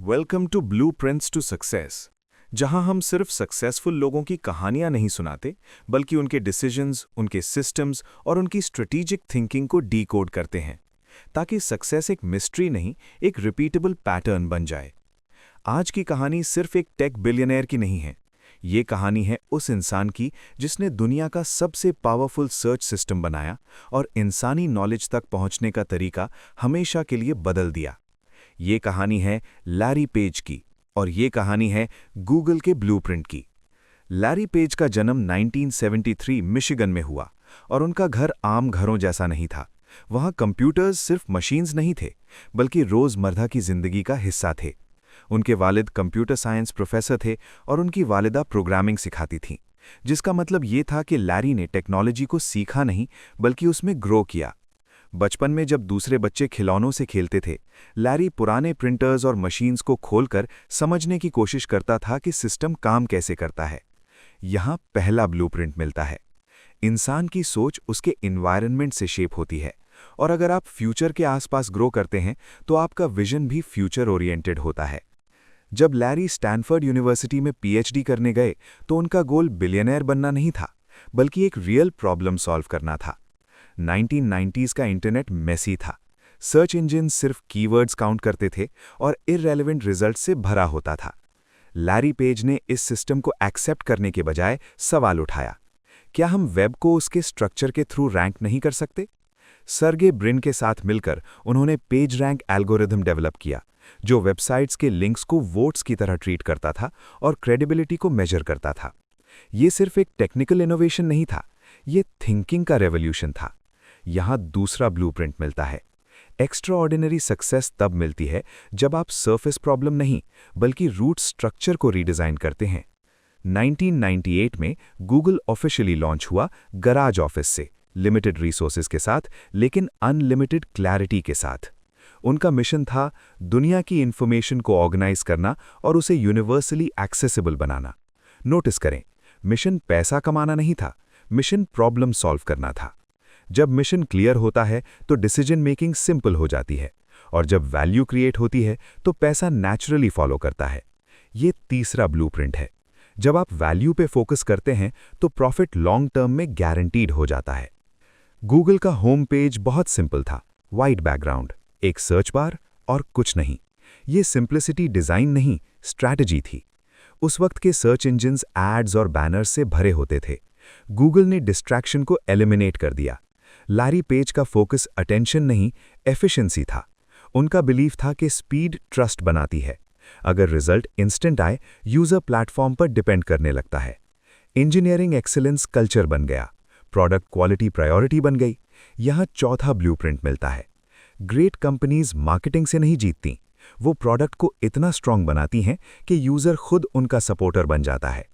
Welcome to blueprints to success, जहां हम सिर्फ सक्सेसफुल लोगों की कहानियां नहीं सुनाते, बल्कि उनके डिसीजंस, उनके सिस्टम्स और उनकी स्ट्रेटेजिक थिंकिंग को डीकोड करते हैं, ताकि सक्सेस एक मिस्ट्री नहीं, एक रिपीटेबल पैटर्न बन जाए। आज की कहानी सिर्फ एक टेक बिलियनेयर की नहीं है। ये कहानी है उस इंसान की जिसने दुनिया का सबसे पावरफुल सर्च सिस्टम बनाया और इंसानी नॉलेज तक पहुंचने का तरीका हमेशा के लिए बदल दिया। ये कहानी है लैरी पेज की, और ये कहानी है गूगल के ब्लूप्रिंट की। लैरी पेज का जन्म 1973 मिशिगन में हुआ, और उनका घर आम घरों जैसा नहीं था। वहाँ कंप्यूटर्स सिर्फ मशीन्स नहीं थे, बल्कि रोज़मर्रा की जिंदगी का हिस्सा थे। उनके वालिद कंप्यूटर साइंस प्रोफेसर थे और उनकी वालिदा प्रोग्रामिंग सिखाती थीं, जिसका मतलब ये था कि लैरी ने टेक्नोलॉजी को सीखा नहीं, बल्कि उसमें ग्रो किया। बचपन में जब दूसरे बच्चे खिलौनों से खेलते थे, लैरी पुराने प्रिंटर्स और मशीन्स को खोलकर समझने की कोशिश करता था कि सिस्टम काम कैसे करता है। यहाँ पहला ब्लूप्रिंट मिलता है। इंसान की सोच उसके एनवायरनमेंट से शेप होती है, और अगर आप फ्यूचर के आसपास ग्रो करते हैं तो आपका विजन भी फ्यूचर ओरिएंटेड होता है। जब लैरी स्टैनफोर्ड यूनिवर्सिटी में पीएचडी करने गए तो उनका गोल बिलियनर बनना नहीं था, बल्कि एक रियल प्रॉब्लम सॉल्व करना था। 1990s का इंटरनेट मेसी था। सर्च इंजन सिर्फ कीवर्ड्स काउंट करते थे और इररेलेवेंट रिजल्ट से भरा होता था। लैरी पेज ने इस सिस्टम को एक्सेप्ट करने के बजाय सवाल उठाया, क्या हम वेब को उसके स्ट्रक्चर के थ्रू रैंक नहीं कर सकते? सर्गे ब्रिन के साथ मिलकर उन्होंने पेज रैंक एल्गोरिथम डेवलप किया, जो वेबसाइट्स के लिंक्स को वोट्स की तरह ट्रीट करता था और क्रेडिबिलिटी को मेजर करता था। ये सिर्फ एक टेक्निकल इनोवेशन नहीं था, ये थिंकिंग का रेवोल्यूशन था। यहाँ दूसरा ब्लूप्रिंट मिलता है। एक्स्ट्राऑर्डिनरी सक्सेस तब मिलती है जब आप सरफेस प्रॉब्लम नहीं, बल्कि रूट स्ट्रक्चर को रीडिज़ाइन करते हैं। 1998 में गूगल ऑफिशियली लॉन्च हुआ गराज ऑफिस से, लिमिटेड रिसोर्सेज के साथ, लेकिन अनलिमिटेड क्लैरिटी के साथ। उनका मिशन था दुनिया की इंफॉर्मेशन को ऑर्गेनाइज करना और उसे यूनिवर्सली एक्सेसिबल बनाना। नोटिस करें, मिशन पैसा कमाना नहीं था, मिशन प्रॉब्लम सॉल्व करना था। जब मिशन क्लियर होता है तो डिसीजन मेकिंग सिंपल हो जाती है, और जब वैल्यू क्रिएट होती है तो पैसा नेचुरली फॉलो करता है। ये तीसरा ब्लूप्रिंट है। जब आप वैल्यू पे फोकस करते हैं तो प्रॉफिट लॉन्ग टर्म में गारंटीड हो जाता है। गूगल का होम पेज बहुत सिंपल था, वाइट बैकग्राउंड, एक सर्च बार और कुछ नहीं। ये सिंप्लिसिटी डिज़ाइन नहीं, स्ट्रैटेजी थी। उस वक्त के सर्च इंजिन्स एड्स और बैनर्स से भरे होते थे। गूगल ने डिस्ट्रैक्शन को एलिमिनेट कर दिया। लैरी पेज का फोकस अटेंशन नहीं, एफिशिएंसी था। उनका बिलीफ था कि स्पीड ट्रस्ट बनाती है। अगर रिजल्ट इंस्टेंट आए, यूजर प्लेटफॉर्म पर डिपेंड करने लगता है। इंजीनियरिंग एक्सीलेंस कल्चर बन गया, प्रोडक्ट क्वालिटी प्रायोरिटी बन गई। यहाँ चौथा ब्लूप्रिंट मिलता है। ग्रेट कंपनीज मार्केटिंग से नहीं जीतती, वो प्रोडक्ट को इतना स्ट्रांग बनाती हैं कि यूजर खुद उनका सपोर्टर बन जाता है।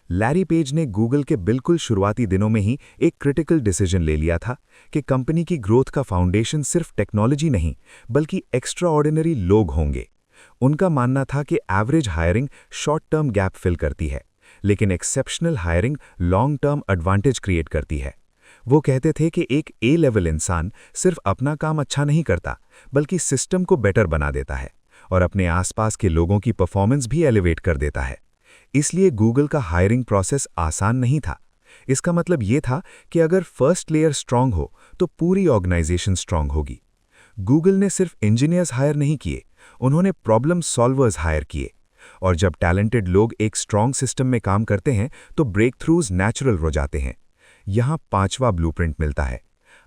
लैरी पेज ने गूगल के बिल्कुल शुरुआती दिनों में ही एक क्रिटिकल डिसीजन ले लिया था कि कंपनी की ग्रोथ का फाउंडेशन सिर्फ टेक्नोलॉजी नहीं, बल्कि एक्स्ट्राऑर्डिनरी लोग होंगे। उनका मानना था कि average hiring short term gap fill करती है, लेकिन exceptional hiring long term advantage create करती है। वो कहते थे कि एक ए लेवल इंसान सिर्फ अपना काम अच्छा नहीं करता, बल्कि सिस्टम को बेटर बना देता है और अपने आसपास के लोगों की परफॉर्मेंस भी एलिवेट कर देता है। इसलिए गूगल का हायरिंग प्रोसेस आसान नहीं था। इसका मतलब ये था कि अगर फर्स्ट लेयर स्ट्रांग हो तो पूरी ऑर्गेनाइजेशन स्ट्रांग होगी। गूगल ने सिर्फ इंजीनियर्स हायर नहीं किए, उन्होंने प्रॉब्लम सॉल्वर्स हायर किए। और जब टैलेंटेड लोग एक स्ट्रांग सिस्टम में काम करते हैं तो ब्रेक थ्रूज नेचुरल हो जाते हैं। यहाँ पांचवा ब्लूप्रिंट मिलता है।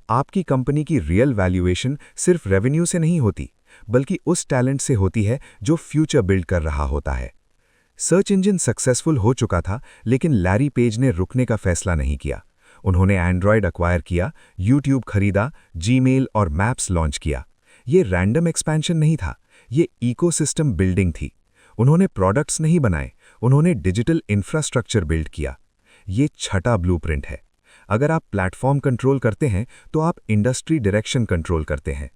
आपकी कंपनी की रियल वैल्यूएशन सिर्फ रेवेन्यू से नहीं होती, बल्कि उस टैलेंट से होती है जो फ्यूचर बिल्ड कर रहा होता है। सर्च इंजन सक्सेसफुल हो चुका था, लेकिन लैरी पेज ने रुकने का फैसला नहीं किया। उन्होंने एंड्रॉयड अक्वायर किया, यूट्यूब खरीदा, जीमेल और मैप्स लॉन्च किया। ये रैंडम एक्सपेंशन नहीं था, ये इकोसिस्टम बिल्डिंग थी। उन्होंने प्रोडक्ट्स नहीं बनाए, उन्होंने डिजिटल इंफ्रास्ट्रक्चर बिल्ड किया। ये छठा ब्लूप्रिंट है। अगर आप प्लेटफॉर्म कंट्रोल करते हैं तो आप इंडस्ट्री डायरेक्शन कंट्रोल करते हैं।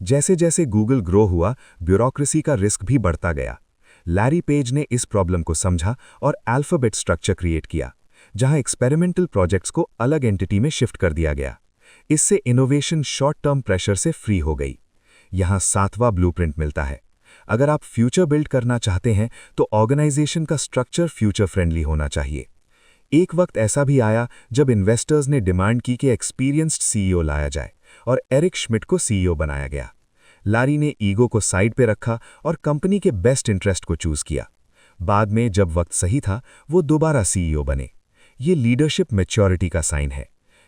जैसे जैसे गूगल ग्रो हुआ, ब्यूरोक्रेसी का रिस्क भी बढ़ता गया। लैरी पेज ने इस प्रॉब्लम को समझा और अल्फाबेट स्ट्रक्चर क्रिएट किया, जहां एक्सपेरिमेंटल प्रोजेक्ट्स को अलग एंटिटी में शिफ्ट कर दिया गया। इससे इनोवेशन शॉर्ट टर्म प्रेशर से फ्री हो गई। यहाँ सातवां ब्लूप्रिंट मिलता है। अगर आप फ्यूचर बिल्ड करना चाहते हैं तो ऑर्गेनाइजेशन का स्ट्रक्चर फ्यूचर फ्रेंडली होना चाहिए। एक वक्त ऐसा भी आया जब इन्वेस्टर्स ने डिमांड की कि एक्सपीरियंस्ड सीईओ लाया जाए और एरिक श्मिड को सीईओ बनाया गया। लारी ने ईगो को साइड पे रखा और कंपनी के बेस्ट इंटरेस्ट को चूज किया। बाद में जब वक्त सही था वो दोबारा सीईओ बने। ये लीडरशिप मैच्योरिटी का साइन है।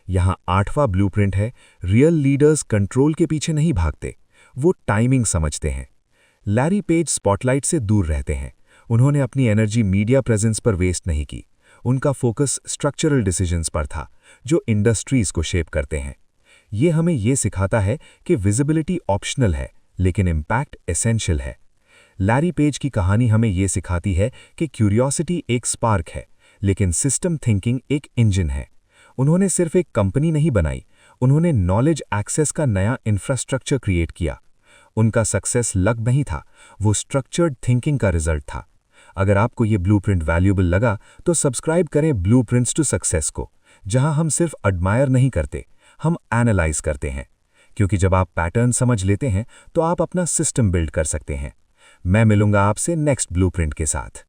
यहाँ 8वां ब्लूप्रिंट है, रियल लीडर्स कंट्रोल के पीछे नहीं भागते, वो टाइमिंग समझते हैं। लैरी पेज स्पॉटलाइट से दूर रहते हैं। उन्होंने अपनी एनर्जी मीडिया प्रेजेंस पर वेस्ट नहीं की। उनका फोकस स्ट्रक्चरल डिसीजंस पर था जो इंडस्ट्रीज को शेप करते हैं। ये हमें ये सिखाता है कि विजिबिलिटी ऑप्शनल है लेकिन इम्पैक्ट एसेंशियल है। लैरी पेज की कहानी हमें ये सिखाती है कि क्यूरियोसिटी एक स्पार्क है लेकिन सिस्टम थिंकिंग एक इंजन है। उन्होंने सिर्फ एक कंपनी नहीं बनाई, उन्होंने नॉलेज एक्सेस का नया इंफ्रास्ट्रक्चर क्रिएट किया। उनका सक्सेस लक नहीं था, वो स्ट्रक्चर्ड थिंकिंग का रिजल्ट था। अगर आपको ये ब्लूप्रिंट वैल्यूएबल लगा तो सब्सक्राइब करें ब्लूप्रिंट्स टू सक्सेस को, जहां हम सिर्फ एडमायर नहीं करते, हम एनालाइज करते हैं। क्योंकि जब आप पैटर्न समझ लेते हैं तो आप अपना सिस्टम बिल्ड कर सकते हैं। मैं मिलूंगा आपसे नेक्स्ट ब्लूप्रिंट के साथ।